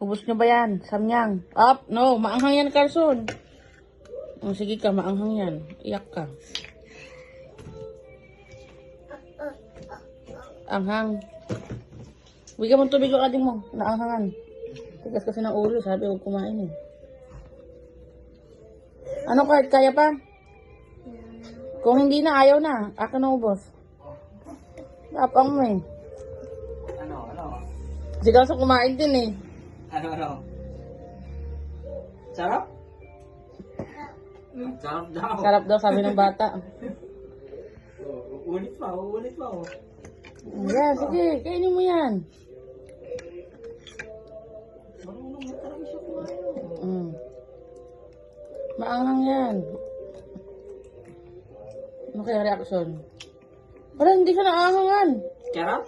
Ubus nyo ba yan? Samyang. Up. No. Maanghang yan, Carson. Oh, sige ka. Maanghang yan. Iyak ka. Anghang. Bigyan mo tubig yung ading mo. Naanghangan. Tigas kasi ng ulo. Sabi huwag kumain eh. Ano Kurt? Kaya pa? Kung hindi na, ayaw na. Akin na ubos. Tapang mo eh. Ano? Sigaw sa kumain din eh. Ano? Sarap? Sarap daw. Sarap daw sabi ng bata. Ulit pa. Yan, sige. Kainin mo yan. Marunong na talaga siya kumain. Maanghang yan. Ano kaya reaksyon? Wala, hindi ka naangangan. Sarap?